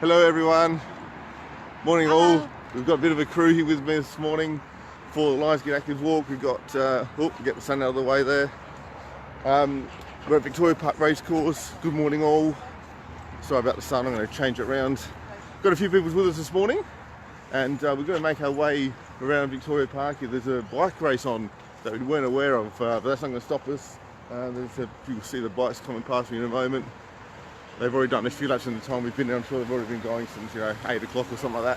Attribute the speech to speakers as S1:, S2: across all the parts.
S1: Hello everyone, morning
S2: Hello.
S1: all. We've got a bit of a crew here with me this morning for the Lions Get Active walk. We've got, get the sun out of the way there. We're at Victoria Park Racecourse. Good morning all. Sorry about the sun, I'm going to change it around. Got a few people with us this morning and we're going to make our way around Victoria Park. There's a bike race on that we weren't aware of, but that's not going to stop us. You'll see the bikes coming past me in a moment. They've already done a few laps in the time we've been there. I'm sure they've already been going since 8 o'clock or something like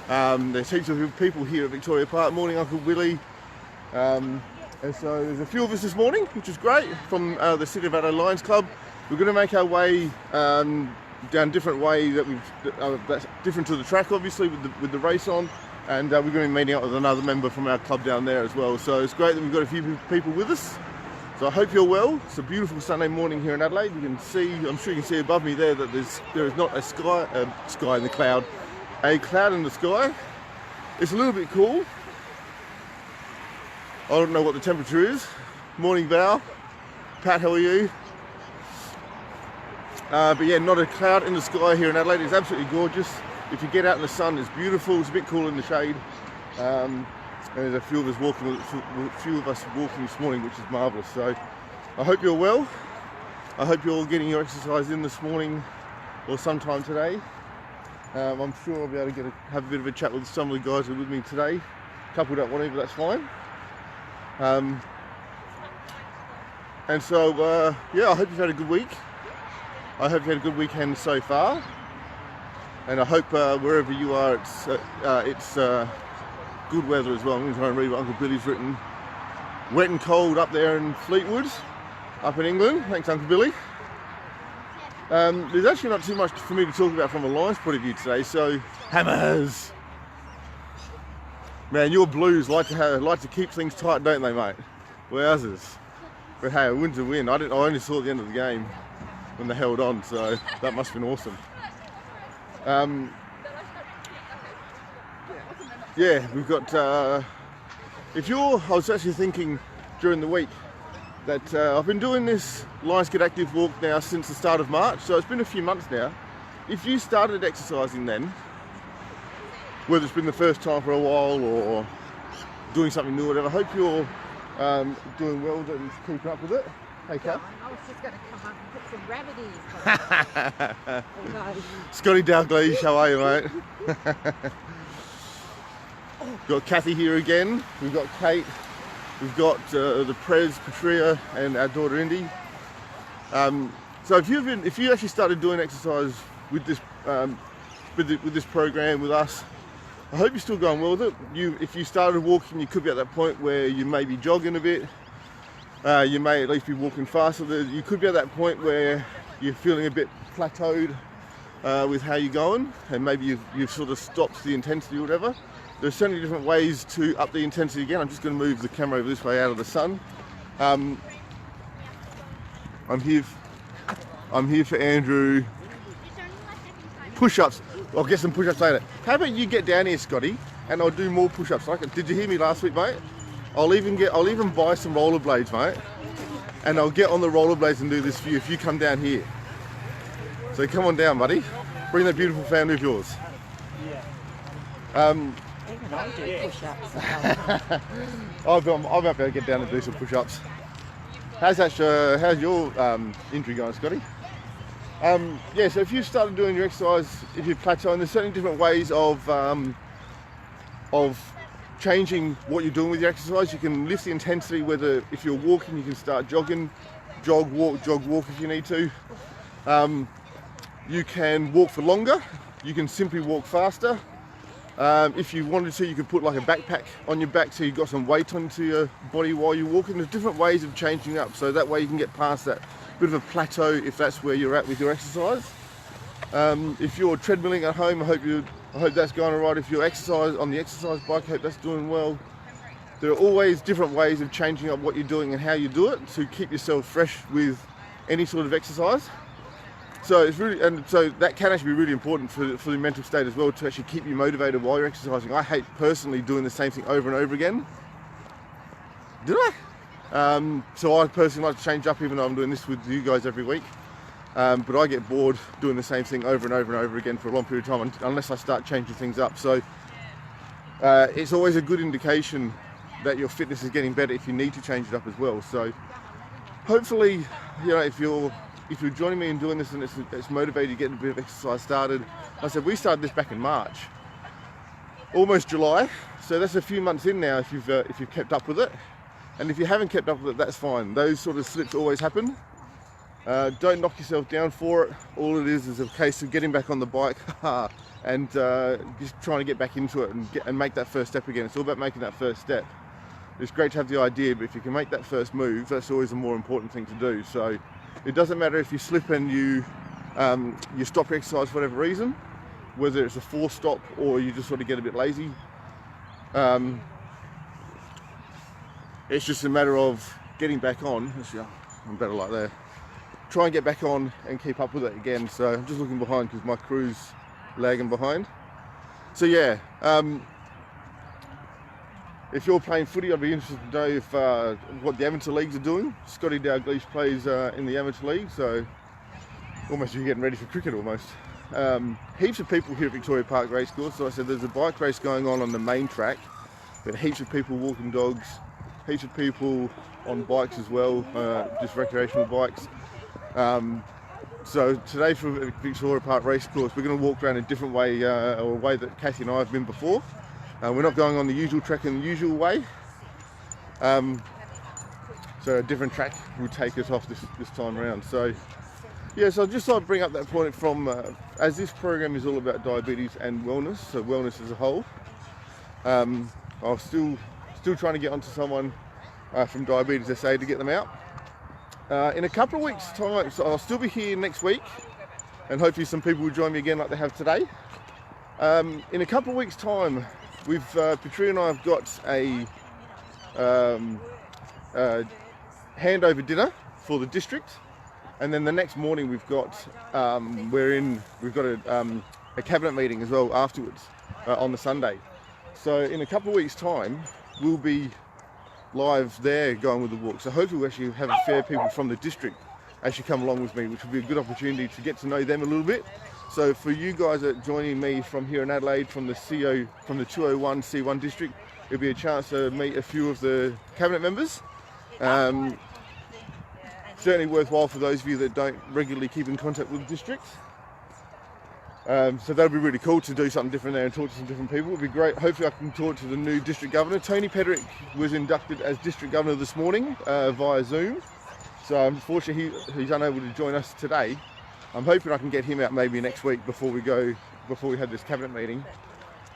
S1: that. There's heaps of people here at Victoria Park. Morning, Uncle Willie. And so there's a few of us this morning, which is great, from the City of Adelaide Lions Club. We're going to make our way down a different way that's different to the track, obviously, with the race on. And we're going to be meeting up with another member from our club down there as well. So it's great that we've got a few people with us. So I hope you're well. It's a beautiful Sunday morning here in Adelaide. You can see, I'm sure you can see above me there that there is not a sky in the cloud, a cloud in the sky. It's a little bit cool. I don't know what the temperature is. Morning, Val. Pat, how are you? But yeah, not a cloud in the sky here in Adelaide. It's absolutely gorgeous. If you get out in the sun, it's beautiful. It's a bit cool in the shade. And there's a few of us walking this morning, which is marvellous. So I hope you're well. I hope you're all getting your exercise in this morning or sometime today. I'm sure I'll be able to have a bit of a chat with some of the guys who are with me today. A couple don't want to, but that's fine. And so, yeah, I hope you've had a good week. I hope you've had a good weekend so far. And I hope wherever you are, it's good weather as well. I'm going to try and read what Uncle Billy's written. Wet and cold up there in Fleetwood, up in England. Thanks, Uncle Billy. There's actually not too much for me to talk about from a Lions point of view today. So, Hammers! Man, your Blues like to keep things tight, don't they, mate? Wowzers. But hey, a win's a win. I only saw the end of the game when they held on, so that must have been awesome. Yeah, we've got, I was actually thinking during the week that I've been doing this Lions Get Active walk now since the start of March, so it's been a few months now. If you started exercising then, whether it's been the first time for a while or doing something new or whatever, I hope you're doing well and keeping up with it. Hey, Kat.
S2: I was just going to come up and put some rabbits.
S1: Scotty Dalgleish, how are you, mate? We've got Kathy here again, we've got Kate, we've got the Prez, Patria, and our daughter Indy. So if you actually started doing exercise with this with this program with us, I hope you're still going well with it. If you started walking, you could be at that point where you may be jogging a bit. You may at least be walking faster. You could be at that point where you're feeling a bit plateaued with how you're going, and maybe you've sort of stopped the intensity or whatever. There's so many different ways to up the intensity again. I'm just going to move the camera over this way out of the sun. I'm here for Andrew. Push-ups. I'll get some push-ups later. How about you get down here, Scotty, and I'll do more push-ups. Did you hear me last week, mate? I'll even buy some rollerblades, mate, and I'll get on the rollerblades and do this for you if you come down here. So come on down, buddy. Bring that beautiful family of yours.
S2: Even I do push-ups.
S1: I might be able to get down and do some push-ups. How's your injury going, Scotty? Yeah, so if you started doing your exercise, if you're plateauing, there's certainly different ways of changing what you're doing with your exercise. You can lift the intensity, if you're walking, you can start jogging, jog, walk if you need to. You can walk for longer, you can simply walk faster. If you wanted to, you could put like a backpack on your back so you've got some weight onto your body while you're walking. There's different ways of changing up, so that way you can get past that bit of a plateau if that's where you're at with your exercise. If you're treadmilling at home, I hope that's going alright. If you're on the exercise bike, I hope that's doing well. There are always different ways of changing up what you're doing and how you do it to keep yourself fresh with any sort of exercise. So that can actually be really important for the mental state as well, to actually keep you motivated while you're exercising. I hate personally doing the same thing over and over again. Did I? So I personally like to change up, even though I'm doing this with you guys every week. but I get bored doing the same thing over and over and over again for a long period of time unless I start changing things up. So it's always a good indication that your fitness is getting better if you need to change it up as well. So hopefully, you know, if you're joining me in doing this and it's motivated you getting a bit of exercise started. Like I said, we started this back in March, almost July, so that's a few months in now if you've kept up with it. And if you haven't kept up with it, that's fine. Those sort of slips always happen. Don't knock yourself down for it. All it is a case of getting back on the bike and just trying to get back into it and make that first step again. It's all about making that first step. It's great to have the idea, but if you can make that first move, that's always a more important thing to do. So it doesn't matter if you slip and you stop exercise for whatever reason, whether it's a forced stop or you just sort of get a bit lazy. It's just a matter of getting back on. Actually, I'm better like there. Try and get back on and keep up with it again. So I'm just looking behind because my crew's lagging behind. So yeah, if you're playing footy, I'd be interested to know what the amateur leagues are doing. Scotty Dalglish plays in the amateur league, so almost you're getting ready for cricket almost. Heaps of people here at Victoria Park Racecourse. So I said there's a bike race going on the main track, but heaps of people walking dogs, heaps of people on bikes as well, just recreational bikes. So today for Victoria Park Racecourse, we're going to walk around a different way, or a way that Cassie and I have been before. We're not going on the usual track in the usual way. So a different track will take us off this time around. So yeah, so I just thought I'd bring up that point from, as this program is all about diabetes and wellness, so wellness as a whole. I'm still trying to get onto someone from Diabetes SA to get them out. In a couple of weeks' time, so I'll still be here next week, and hopefully some people will join me again like they have today. In a couple of weeks' time, Victoria and I have got a handover dinner for the district, and then the next morning we've got a cabinet meeting as well afterwards on the Sunday. So in a couple of weeks' time, we'll be live there going with the walk. So hopefully we'll actually have a fair people from the district actually come along with me, which will be a good opportunity to get to know them a little bit. So for you guys that are joining me from here in Adelaide, from the 201 C1 district, it'll be a chance to meet a few of the cabinet members. Certainly worthwhile for those of you that don't regularly keep in contact with the district. So that'll be really cool to do something different there and talk to some different people. It'll be great. Hopefully I can talk to the new district governor. Tony Pedrick was inducted as district governor this morning via Zoom. So unfortunately he's unable to join us today. I'm hoping I can get him out maybe next week before we have this cabinet meeting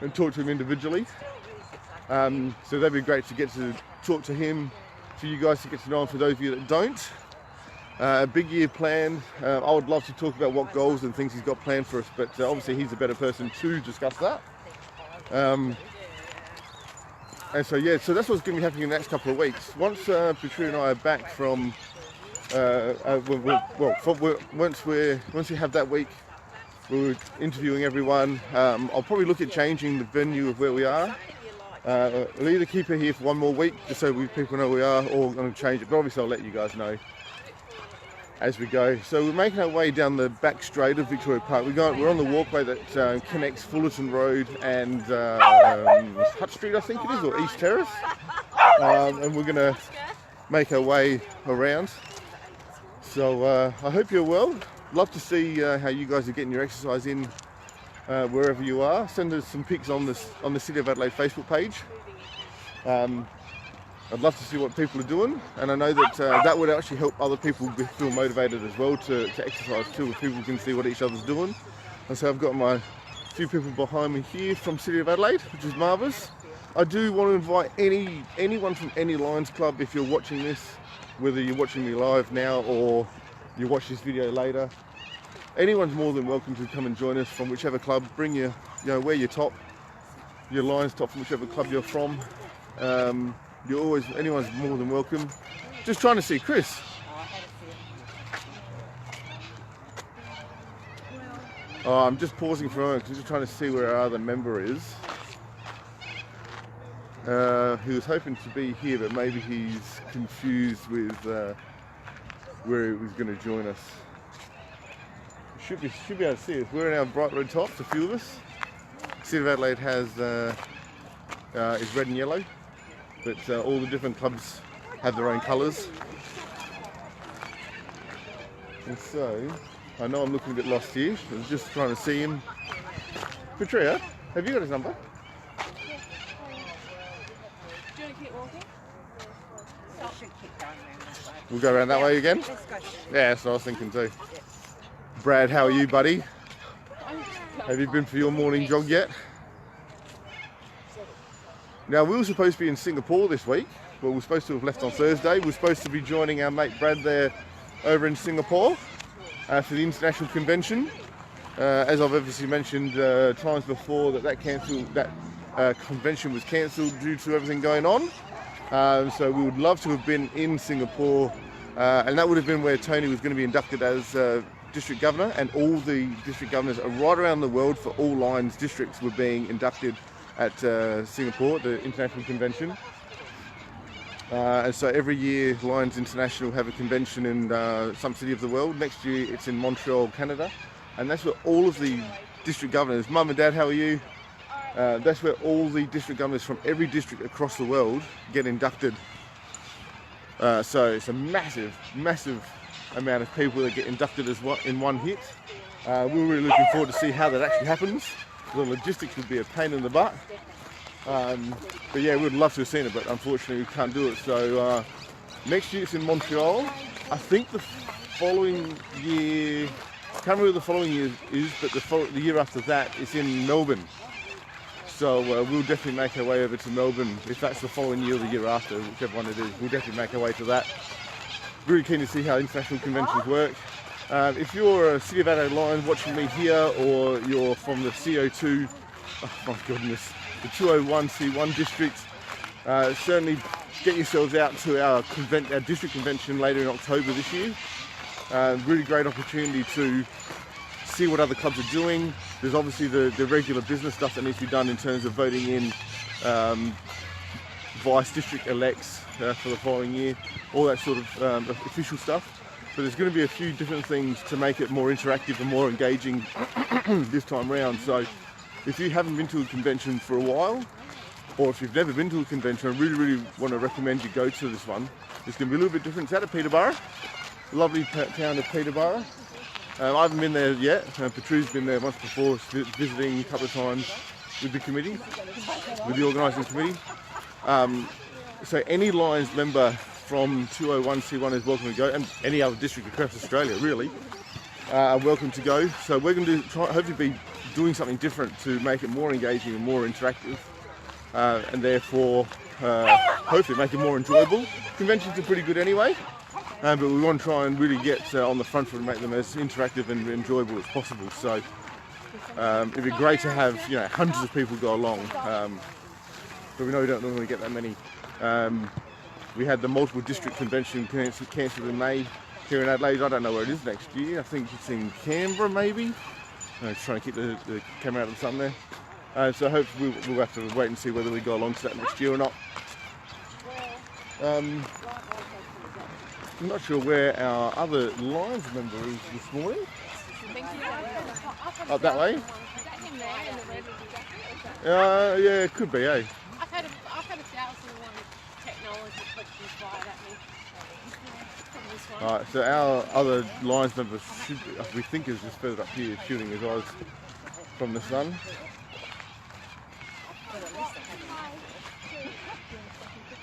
S1: and talk to him individually. So that'd be great to get to talk to him, for you guys to get to know him, for those of you that don't. A big year planned. I would love to talk about what goals and things he's got planned for us, but obviously he's a better person to discuss that. And so yeah, so that's what's going to be happening in the next couple of weeks. Once Victoria and I are back from, once we have that week, we're interviewing everyone. I'll probably look at changing the venue of where we are. We'll either keep it here for one more week, just so people know where we are, or I'm going to change it. But obviously I'll let you guys know as we go. So we're making our way down the back straight of Victoria Park. We're on the walkway that connects Fullerton Road and Hutt Street, I think it is, or East Terrace. And we're going to make our way around. So I hope you're well. Love to see how you guys are getting your exercise in wherever you are. Send us some pics on the City of Adelaide Facebook page. I'd love to see what people are doing, and I know that that would actually help other people feel motivated as well to exercise too, if people can see what each other's doing. And so I've got my few people behind me here from City of Adelaide, which is marvellous. I do want to invite anyone from any Lions club, if you're watching this, whether you're watching me live now or you watch this video later, anyone's more than welcome to come and join us from whichever club. Bring your, wear your top, your Lions top from whichever club you're from. Anyone's more than welcome. Just trying to see Chris. Oh, I'm just pausing for a moment because I'm just trying to see where our other member is. He was hoping to be here, but maybe he's confused with where he was going to join us. should be able to see us. We're in our bright red tops, a few of us. City of Adelaide has is red and yellow, but all the different clubs have their own colours. And so, I know I'm looking a bit lost here. I was just trying to see him. Victoria, have you got his number?
S2: Do you want to keep walking? I should keep going around this way.
S1: We'll go around that way again?
S2: Let's go.
S1: Yeah, that's what I was thinking too. Brad, how are you, buddy? Have you been for your morning jog yet? Now, we were supposed to be in Singapore this week, but we were supposed to have left on Thursday. We were supposed to be joining our mate Brad there over in Singapore for the international convention. As I've obviously mentioned times before, that convention was cancelled due to everything going on. So we would love to have been in Singapore, and that would have been where Tony was going to be inducted as district governor, and all the district governors right around the world for all Lions districts were being inducted at Singapore, the international convention. And so every year Lions International have a convention in some city of the world. Next year it's in Montreal, Canada, and that's where all of the district governors, Mum and Dad, how are you? That's where all the district governors from every district across the world get inducted. So it's a massive amount of people that get inducted in one hit. We're really looking forward to see how that actually happens. The logistics would be a pain in the butt. But yeah, we'd love to have seen it, but unfortunately we can't do it. So next year it's in Montreal. I think the following year, I can't remember what the following year is, but the year after that it's in Melbourne. So we'll definitely make our way over to Melbourne, if that's the following year or the year after, whichever one it is. We'll definitely make our way to that. Really keen to see how international conventions work. If you're a City of Adelaide Lion watching me here, or you're from the CO2, oh my goodness, the 201C1 district, certainly get yourselves out to our district convention later in October this year. Really great opportunity to see what other clubs are doing. There's obviously the regular business stuff that needs to be done in terms of voting in vice district elects for the following year, all that sort of official stuff. But there's going to be a few different things to make it more interactive and more engaging this time round. So if you haven't been to a convention for a while, or if you've never been to a convention, I really want to recommend you go to this one. It's going to be a little bit different. It's out of Peterborough, lovely town of Peterborough. I haven't been there yet. Patrice's been there once before, visiting a couple of times with the committee, with the organising committee. So any Lions member from 201C1 is welcome to go, and any other district across Australia really are welcome to go. So we're going to hopefully be doing something different to make it more engaging and more interactive, and therefore hopefully make it more enjoyable. Conventions are pretty good anyway. But we want to try and really get on the front foot and make them as interactive and enjoyable as possible. So it'd be great to have hundreds of people go along, but we know we don't normally get that many. We had the multiple district convention cancelled in May here in Adelaide. I don't know where it is next year. I think it's in Canberra maybe. I'm just trying to keep the camera out of the sun there. So hopefully we'll have to wait and see whether we go along to that next year or not. I'm not sure where our other Lions member is this morning. Up that way? Yeah, it could be, eh?
S2: I've had 1,000 technology questions fired at me from this one.
S1: Alright, so our other Lions member we think is just further up here, shooting his eyes from the sun.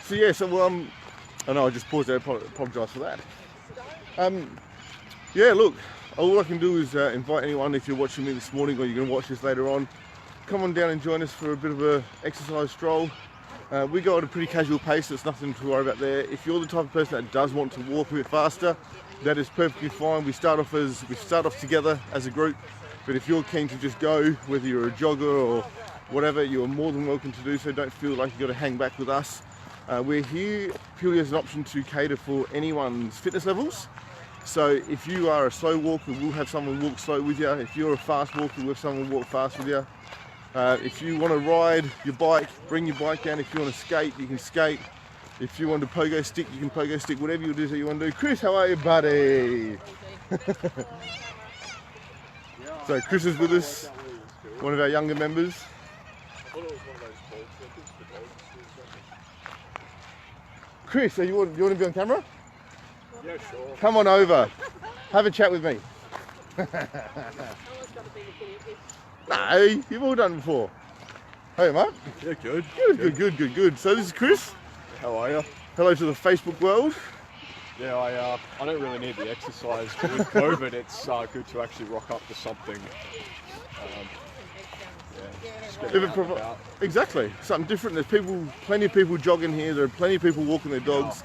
S1: So yeah, I know I just paused there, apologise for that. Yeah, look, all I can do is invite anyone, if you're watching me this morning or you're going to watch this later on, come on down and join us for a bit of a exercise stroll. We go at a pretty casual pace, so it's nothing to worry about there. If you're the type of person that does want to walk a bit faster, that is perfectly fine. We start off together as a group, but if you're keen to just go, whether you're a jogger or whatever, you're more than welcome to do so. Don't feel like you've got to hang back with us. We're here purely as an option to cater for anyone's fitness levels. So if you are a slow walker, we'll have someone walk slow with you. If you're a fast walker, we'll have someone walk fast with you. If you want to ride your bike, bring your bike down. If you want to skate, you can skate. If you want to pogo stick, you can pogo stick. Whatever you do that you want to do. Chris, how are you, buddy? So Chris is with us, one of our younger members. Chris, you want to be on camera?
S3: Yeah, sure.
S1: Come on over. Have a chat with me.
S2: Someone's got to be the guinea pig.
S1: No, you've all done it before. Hey, mate.
S3: Yeah, good.
S1: Good. So this is Chris.
S3: How are you?
S1: Hello to the Facebook world.
S3: Yeah, I don't really need the exercise, but with COVID, it's good to actually rock up to something. Just get
S1: If it
S3: out and
S1: provi-
S3: about.
S1: Exactly, something different. There's plenty of people jogging here. There are plenty of people walking their dogs.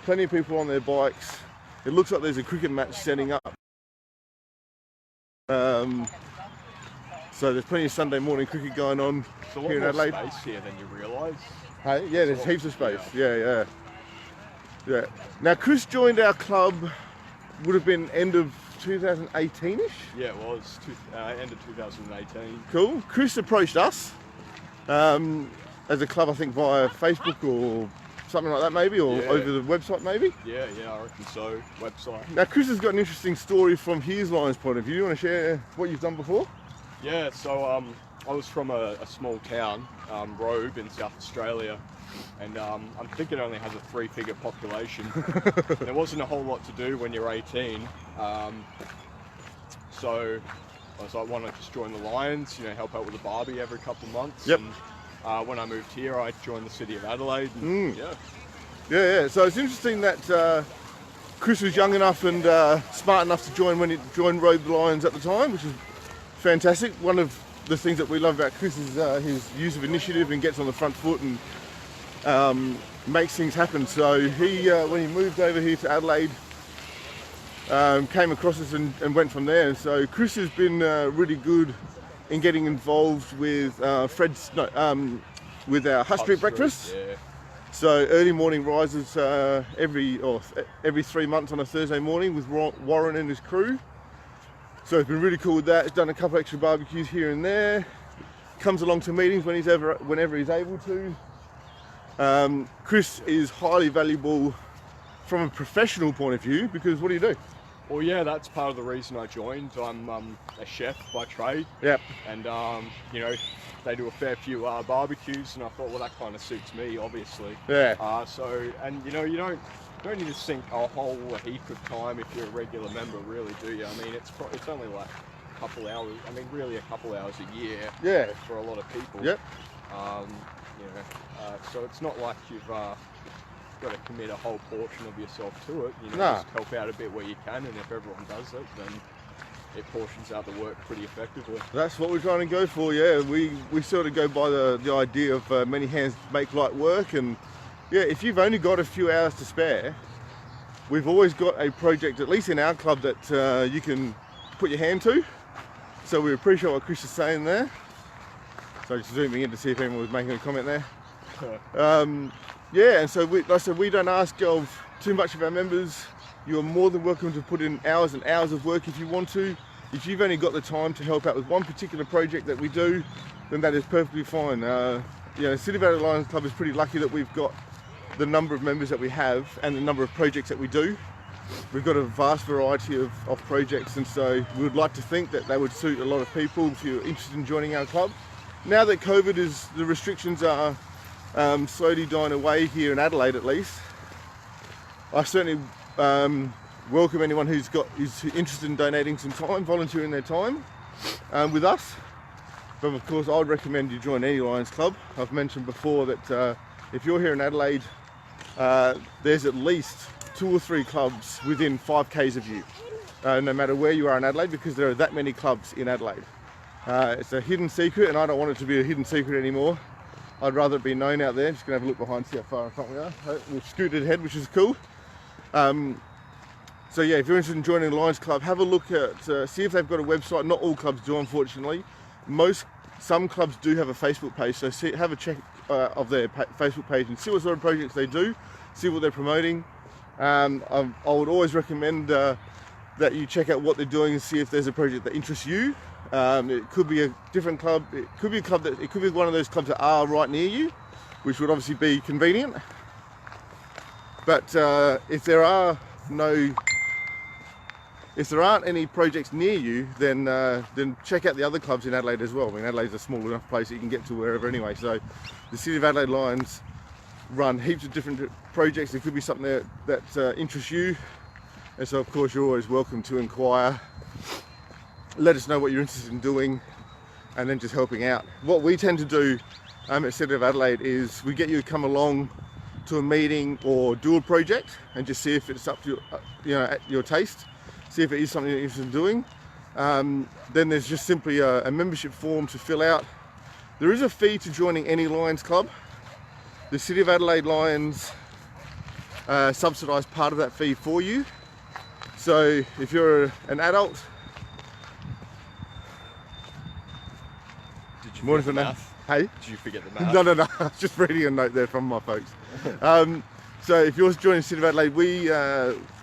S1: Plenty of people on their bikes. It looks like there's a cricket match setting up. So there's plenty of Sunday morning cricket going on
S3: It's a lot
S1: here in
S3: more
S1: Adelaide.
S3: space here than you realise.
S1: Hey, yeah, there's heaps of space. Yeah. Now Chris joined our club. Would have been end of 2018ish.
S3: Yeah, it was end of 2018.
S1: Cool. Chris approached us as a club, I think via Facebook or something like that, maybe, or
S3: Yeah.
S1: over the website, maybe.
S3: Yeah, I reckon so. Website.
S1: Now Chris has got an interesting story from his Lions point of view. You want to share what you've done before?
S3: Yeah, so I was from a small town, Robe in South Australia, and I'm thinking it only has a 3-figure population. There wasn't a whole lot to do when you're 18, so I was like, why not just join the Lions, help out with the Barbie every couple of months.
S1: Yep.
S3: And when I moved here, I joined the City of Adelaide. And,
S1: Yeah. So it's interesting that Chris was young enough and smart enough to join when he joined Robe Lions at the time, which is fantastic. One of the things that we love about Chris is his use of initiative and gets on the front foot and makes things happen. So he, when he moved over here to Adelaide, came across us and went from there. So Chris has been really good in getting involved with with our High Street breakfast.
S3: Yeah.
S1: So early morning rises every 3 months on a Thursday morning with Warren and his crew. So it's been really cool with that. He's done a couple extra barbecues here and there. Comes along to meetings whenever he's able to. Chris is highly valuable from a professional point of view because what do you do?
S3: Well, yeah, that's part of the reason I joined. I'm a chef by trade.
S1: Yep.
S3: And, they do a fair few barbecues, and I thought, well, that kind of suits me, obviously.
S1: Yeah.
S3: You don't need to sink a whole heap of time if you're a regular member, really, do you? I mean, it's only like a couple hours. I mean, really a couple hours a year.
S1: Yeah.
S3: For a lot of people.
S1: Yep.
S3: So it's not like you've got to commit a whole portion of yourself to it.
S1: Nah.
S3: Just help out a bit where you can, and if everyone does it, then it portions out the work pretty effectively.
S1: That's what we're trying to go for, yeah. We sort of go by the idea of many hands make light work, and yeah, if you've only got a few hours to spare, we've always got a project, at least in our club, that you can put your hand to. So we appreciate what Chris is saying there. So just zooming in to see if anyone was making a comment there. Yeah, and so like I said, we don't ask of too much of our members. You're more than welcome to put in hours and hours of work if you want to. If you've only got the time to help out with one particular project that we do, then that is perfectly fine. City of Adelaide Lions Club is pretty lucky that we've got the number of members that we have and the number of projects that we do. We've got a vast variety of projects, and so we would like to think that they would suit a lot of people if you're interested in joining our club. Now that the restrictions are slowly dying away here in Adelaide at least, I certainly welcome anyone who's interested in donating some time, volunteering their time with us. But of course, I'd recommend you join any Lions Club. I've mentioned before that if you're here in Adelaide, there's at least 2 or 3 clubs within 5 k's of you, no matter where you are in Adelaide, because there are that many clubs in Adelaide. It's a hidden secret, and I don't want it to be a hidden secret anymore. I'd rather it be known out there. Just gonna have a look behind, see how far in front we are. We've scooted ahead, which is cool. So yeah, if you're interested in joining the Lions Club, have a look at, see if they've got a website. Not all clubs do, unfortunately. Some clubs do have a Facebook page, so have a check of their Facebook page and see what sort of projects they do, see what they're promoting. I would always recommend that you check out what they're doing and see if there's a project that interests you. It could be a different club. It could be one of those clubs that are right near you, which would obviously be convenient. But if there are no If there aren't any projects near you, then check out the other clubs in Adelaide as well. I mean, Adelaide's a small enough place that you can get to wherever anyway. So the City of Adelaide Lions run heaps of different projects. There could be something that interests you. And so of course you're always welcome to inquire. Let us know what you're interested in doing and then just helping out. What we tend to do at City of Adelaide is we get you to come along to a meeting or do a project and just see if it's up to your, at your taste. See if it is something you're interested in doing. Then there's just simply a membership form to fill out. There is a fee to joining any Lions club. The City of Adelaide Lions subsidise part of that fee for you. So if you're an adult,
S3: Did you
S1: more
S3: forget
S1: than
S3: the
S1: that.
S3: math?
S1: Hey?
S3: Did you forget the math?
S1: No. I was just reading a note there from my folks. So if you're joining City of Adelaide,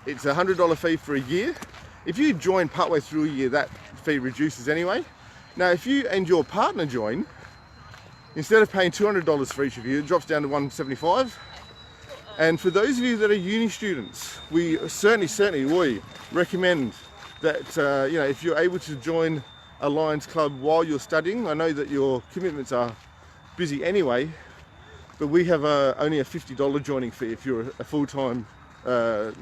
S1: it's a $100 fee for a year. If you join partway through a year, that fee reduces anyway. Now, if you and your partner join, instead of paying $200 for each of you, it drops down to $175. And for those of you that are uni students, we certainly recommend that if you're able to join a Lions club while you're studying. I know that your commitments are busy anyway, but we have only a $50 joining fee if you're a full-time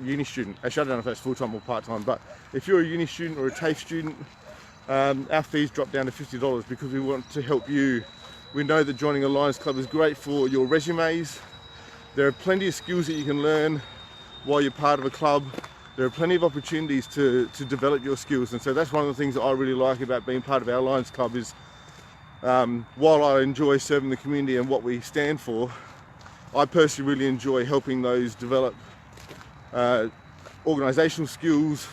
S1: uni student. Actually, I don't know if that's full-time or part-time, but if you're a uni student or a TAFE student, our fees drop down to $50 because we want to help you. We know that joining a Lions club is great for your resumes. There are plenty of skills that you can learn while you're part of a club. There are plenty of opportunities to develop your skills, and so that's one of the things that I really like about being part of our Lions club is while I enjoy serving the community and what we stand for, I personally really enjoy helping those develop organisational skills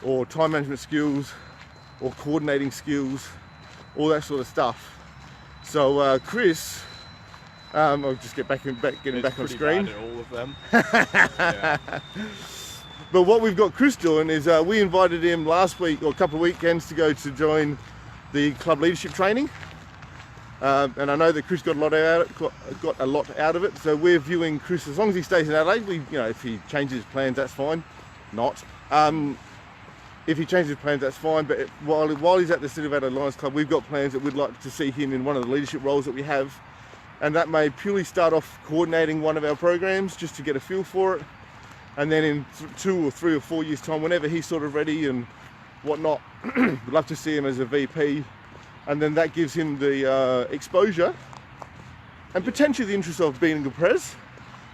S1: or time management skills or coordinating skills, all that sort of stuff. So Chris, I'll just getting back on screen.
S3: Bad at all of them. Yeah.
S1: But what we've got Chris doing is we invited him last week or a couple of weekends to join the club leadership training. And I know that Chris got a lot out of it. So we're viewing Chris, as long as he stays in Adelaide, if he changes his plans, that's fine. Not. If he changes his plans, that's fine. But while he's at the City of Adelaide Lions Club, we've got plans that we'd like to see him in one of the leadership roles that we have. And that may purely start off coordinating one of our programs just to get a feel for it. And then in 2 or 3 or 4 years' time, whenever he's sort of ready and whatnot, we'd love to see him as a VP. And then that gives him the exposure and potentially the interest of being a pres.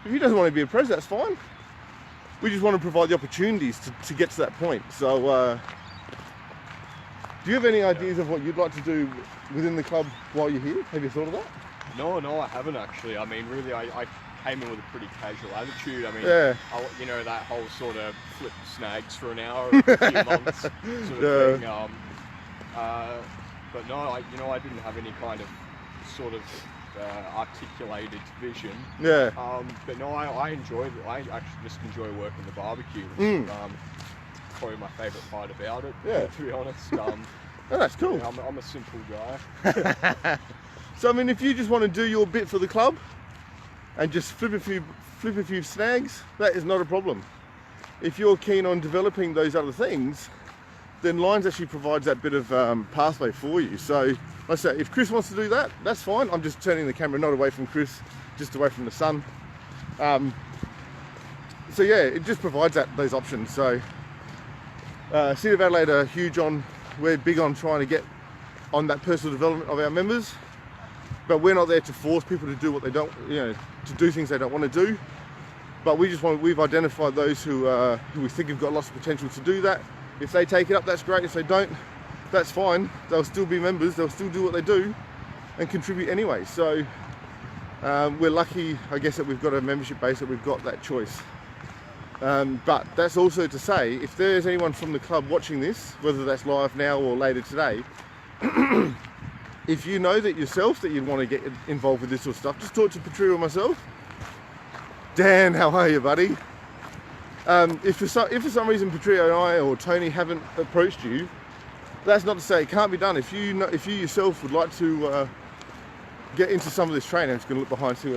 S1: If he doesn't want to be a pres, that's fine. We just want to provide the opportunities to get to that point. So do you have any ideas of what you'd like to do within the club while you're here? Have you thought of that?
S3: No, I haven't actually. I mean, really, I came in with a pretty casual attitude. I mean,
S1: yeah.
S3: That whole sort of flip snags for an hour or a few months sort of thing. But no, I didn't have any kind of sort of articulated vision.
S1: Yeah.
S3: But no, I enjoy it. I actually just enjoy working the barbecue. Which is, probably my favourite part about it.
S1: Yeah.
S3: To be honest.
S1: Oh, that's cool.
S3: I'm a simple guy.
S1: So I mean, if you just want to do your bit for the club and just flip a few snags, that is not a problem. If you're keen on developing those other things, then Lions actually provides that bit of pathway for you. So, like I say, if Chris wants to do that, that's fine. I'm just turning the camera not away from Chris, just away from the sun. So yeah, it just provides those options. So, City of Adelaide are we're big on trying to get on that personal development of our members, but we're not there to force people to do what they don't, to do things they don't want to do. But we've identified those who we think have got lots of potential to do that. If they take it up, that's great. If they don't, that's fine. They'll still be members. They'll still do what they do and contribute anyway. So we're lucky, I guess, that we've got a membership base that we've got that choice. But that's also to say, if there's anyone from the club watching this, whether that's live now or later today, if you know that yourself that you'd want to get involved with this sort of stuff, just talk to Patria or myself. Dan, how are you, buddy? If for some reason Patria and I or Tony haven't approached you, that's not to say it can't be done. If you yourself would like to get into some of this training, I'm just going to look behind, see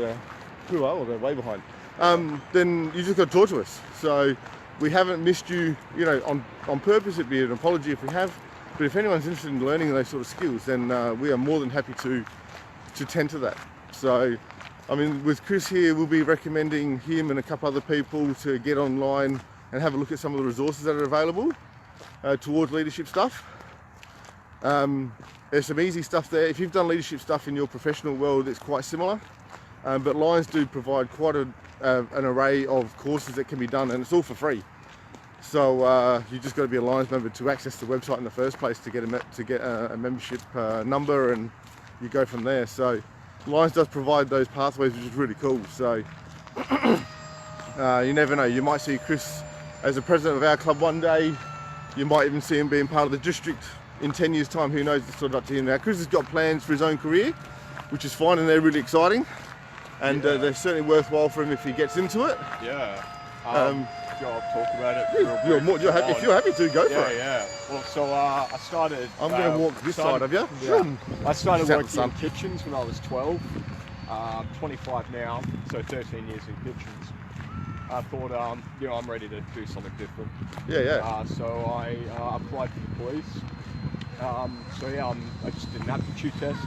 S1: who are, or they're way behind. Then you just got to talk to us. So we haven't missed you, on purpose. It'd be an apology if we have. But if anyone's interested in learning those sort of skills, then we are more than happy to tend to that. So, I mean, with Chris here, we'll be recommending him and a couple other people to get online and have a look at some of the resources that are available towards leadership stuff. There's some easy stuff there. If you've done leadership stuff in your professional world, it's quite similar. But Lions do provide quite an array of courses that can be done, and it's all for free. So you just got to be a Lions member to access the website in the first place to get a membership number, and you go from there. So Lions does provide those pathways, which is really cool. So you never know. You might see Chris as the president of our club one day. You might even see him being part of the district in 10 years' time. Who knows? It's sort of up to him. Now, Chris has got plans for his own career, which is fine, and they're really exciting. And they're certainly worthwhile for him if he gets into it.
S3: Yeah. I'll talk about it.
S1: If you're happy to, go for it.
S3: Yeah. Well, so I started.
S1: I'm going to walk this side of you.
S3: Yeah. I started working in kitchens when I was 12. 25 now, so 13 years in kitchens. I thought, I'm ready to do something different.
S1: Yeah.
S3: So I applied for the police. I just did an aptitude test.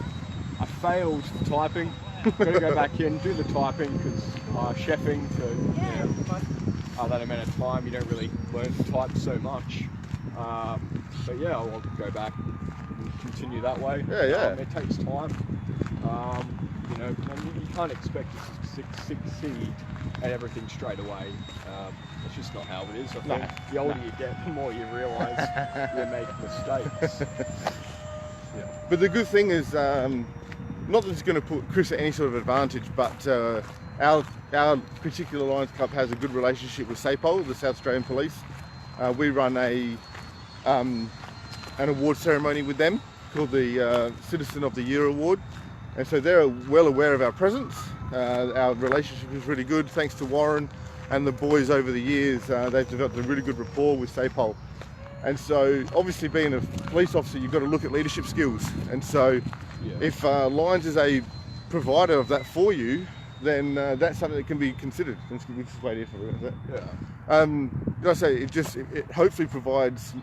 S3: I failed typing. Got to go back in, do the typing, because chefing for that amount of time, you don't really learn to type so much. But yeah, I'll go back and continue that way.
S1: Yeah.
S3: It takes time. And you can't expect to succeed at everything straight away. It's just not how it is. I think the older you get, the more you realise you make mistakes. Yeah.
S1: But the good thing is, not that it's going to put Chris at any sort of advantage, but our particular Lions Club has a good relationship with SAPOL, the South Australian Police. We run an award ceremony with them called the Citizen of the Year Award. And so they're well aware of our presence. Our relationship is really good, thanks to Warren and the boys over the years. They've developed a really good rapport with SAPOL. And so, obviously, being a police officer, you've got to look at leadership skills. And so, if Lions is a provider of that for you, then that's something that can be considered. Let's just wait here for a minute. Did I say it hopefully provides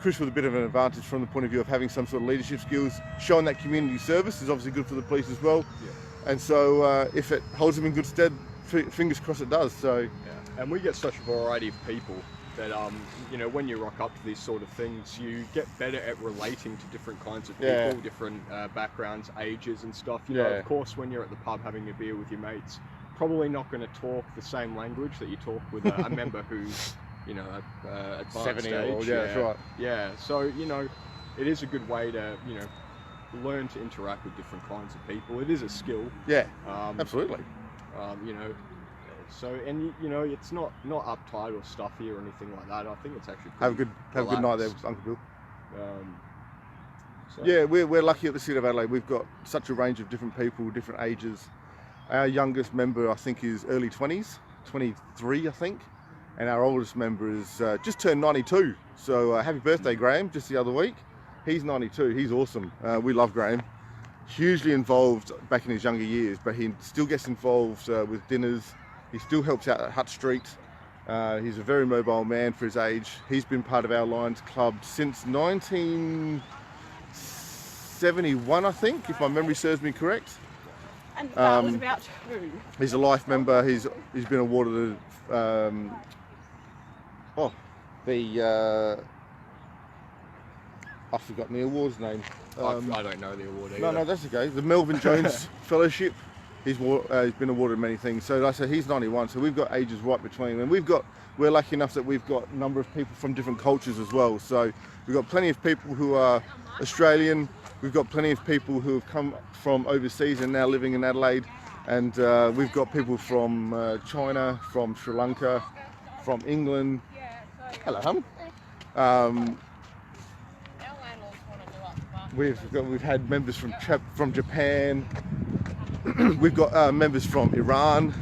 S1: Chris with a bit of an advantage from the point of view of having some sort of leadership skills. Showing that community service is obviously good for the police as well. Yeah. And so if it holds them in good stead, fingers crossed it does. So
S3: and we get such a variety of people that when you rock up to these sort of things, you get better at relating to different kinds of people, different backgrounds, ages and stuff. Of course, when you're at the pub having a beer with your mates, probably not going to talk the same language that you talk with a member who's advanced
S1: 70
S3: age.
S1: Old, that's right.
S3: Yeah, so it is a good way to learn to interact with different kinds of people. It is a skill.
S1: Yeah, absolutely.
S3: So it's not uptight or stuffy or anything like that. I think it's actually
S1: have a good night there, Uncle Bill.
S3: So.
S1: Yeah, we're lucky at the City of Adelaide. We've got such a range of different people, different ages. Our youngest member, I think, is early 20s, 23, I think, and our oldest member is just turned 92. So happy birthday, Graham! Just the other week, he's 92. He's awesome. We love Graham. Hugely involved back in his younger years, but he still gets involved with dinners. He still helps out at Hutt Street. He's a very mobile man for his age. He's been part of our Lions Club since 1971, I think, if my memory serves me correct.
S2: And that was about who?
S1: He's a life member. He's been awarded I've forgotten the award's name.
S3: I don't know the award either.
S1: No, that's okay. The Melvin Jones Fellowship. He's been awarded many things. So like I said, he's 91. So we've got ages right between, and we're lucky enough that we've got a number of people from different cultures as well. So we've got plenty of people who are Australian. We've got plenty of people who have come from overseas and now living in Adelaide. And we've got people from China, from Sri Lanka, from England. Hello, hum. We've had members from Japan. We've got members from Iran.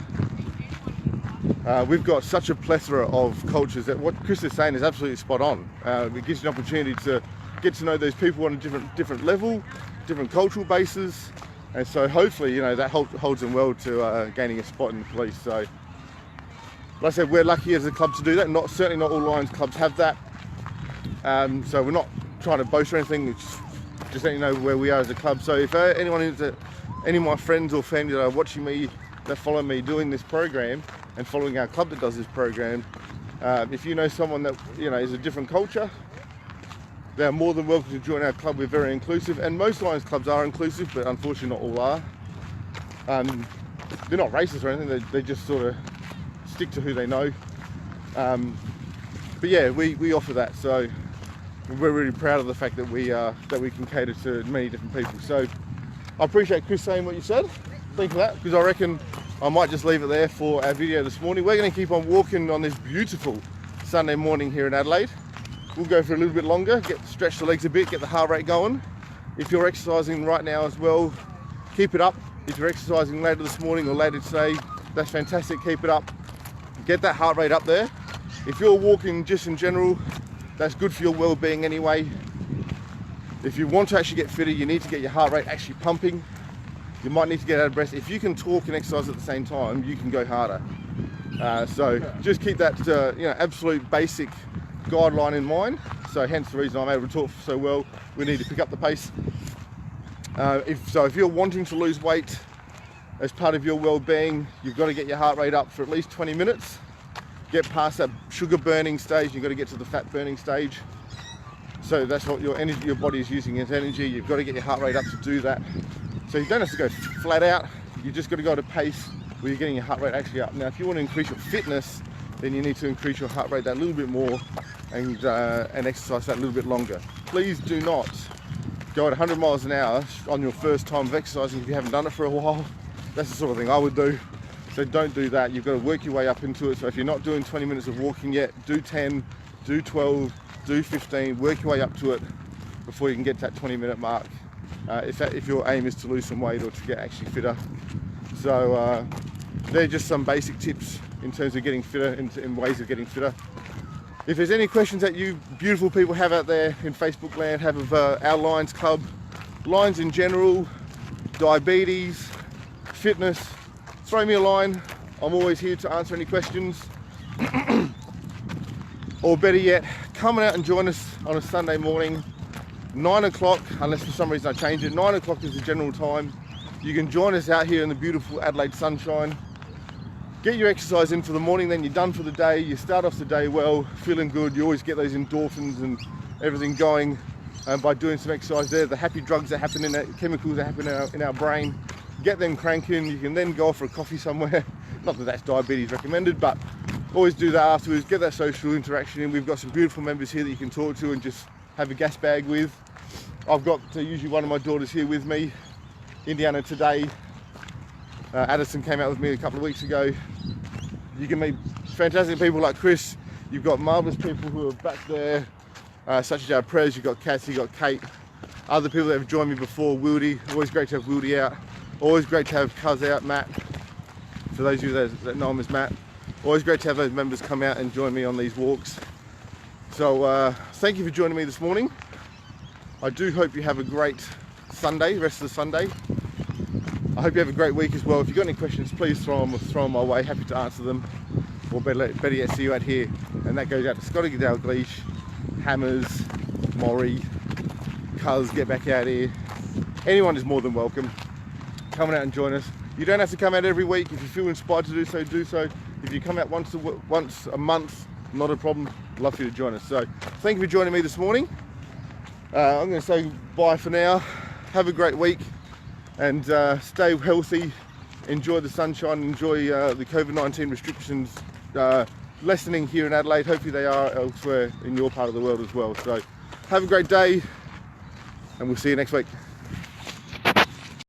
S1: We've got such a plethora of cultures that what Chris is saying is absolutely spot on. It gives you an opportunity to get to know those people on a different level, different cultural bases, and so hopefully that holds them well to gaining a spot in the police. So like I said, we're lucky as a club to do that. Certainly not all Lions clubs have that. So we're not trying to boast or anything. It's just letting you know where we are as a club. So if any of my friends or family that are watching me, that follow me doing this program and following our club that does this program, if you know someone that is a different culture, they're more than welcome to join our club. We're very inclusive, and most Lions clubs are inclusive, but unfortunately not all are. They're not racist or anything. They just sort of stick to who they know. But yeah, we offer that. So we're really proud of the fact that we can cater to many different people. So I appreciate Chris saying what you said. Thank you for that, because I reckon I might just leave it there for our video this morning. We're going to keep on walking on this beautiful Sunday morning here in Adelaide. We'll go for a little bit longer, stretch the legs a bit, get the heart rate going. If you're exercising right now as well, keep it up. If you're exercising later this morning or later today, that's fantastic, keep it up. Get that heart rate up there. If you're walking just in general, that's good for your well-being anyway. If you want to actually get fitter, you need to get your heart rate actually pumping. You might need to get out of breath. If you can talk and exercise at the same time, you can go harder. So just keep that absolute basic guideline in mind. So hence the reason I'm able to talk so well. We need to pick up the pace. If you're wanting to lose weight as part of your well-being, you've got to get your heart rate up for at least 20 minutes. Get past that sugar burning stage, you've got to get to the fat burning stage. So that's what your body is using as energy. You've got to get your heart rate up to do that. So you don't have to go flat out, you just got to go at a pace where you're getting your heart rate actually up. Now if you want to increase your fitness, then you need to increase your heart rate that little bit more and exercise that little bit longer. Please do not go at 100 miles an hour on your first time of exercising if you haven't done it for a while. That's the sort of thing I would do. So don't do that. You've got to work your way up into it. So if you're not doing 20 minutes of walking yet, do 10, do 12, do 15, work your way up to it before you can get to that 20-minute mark. If your aim is to lose some weight or to get actually fitter. So they're just some basic tips in terms of getting fitter, in ways of getting fitter. If there's any questions that you beautiful people have out there in Facebook land, have of our Lions Club, Lions in general, diabetes, fitness, throw me a line. I'm always here to answer any questions. Or better yet, come out and join us on a Sunday morning, 9 o'clock, unless for some reason I change it. 9 o'clock is the general time. You can join us out here in the beautiful Adelaide sunshine. Get your exercise in for the morning, then you're done for the day. You start off the day well, feeling good. You always get those endorphins and everything going by doing some exercise there. The happy drugs that happen chemicals that happen in our brain, get them cranking. You can then go off for a coffee somewhere. Not that that's diabetes recommended, but always do that afterwards. Get that social interaction in. We've got some beautiful members here that you can talk to and just have a gas bag with. I've got usually one of my daughters here with me, Indiana today. Addison came out with me a couple of weeks ago. You can meet fantastic people like Chris. You've got marvellous people who are back there, such as our Prez. You've got Cassie, you've got Kate. Other people that have joined me before, Wildy. Always great to have Wildy out. Always great to have Cuz out, Matt. For those of you that know him as Matt. Always great to have those members come out and join me on these walks. So thank you for joining me this morning. I do hope you have a great Sunday, rest of the Sunday. I hope you have a great week as well. If you've got any questions, please throw them my way. Happy to answer them. Or better yet, see you out here. And that goes out to Scotty Dalgleish, Hammers, Maury, Cuz, get back out here. Anyone is more than welcome. Come out and join us. You don't have to come out every week. If you feel inspired to do so, do so. If you come out once a month, not a problem. Love for you to join us. So thank you for joining me this morning. I'm going to say bye for now. Have a great week and stay healthy. Enjoy the sunshine. Enjoy the COVID-19 restrictions lessening here in Adelaide. Hopefully they are elsewhere in your part of the world as well. So have a great day and we'll see you next week.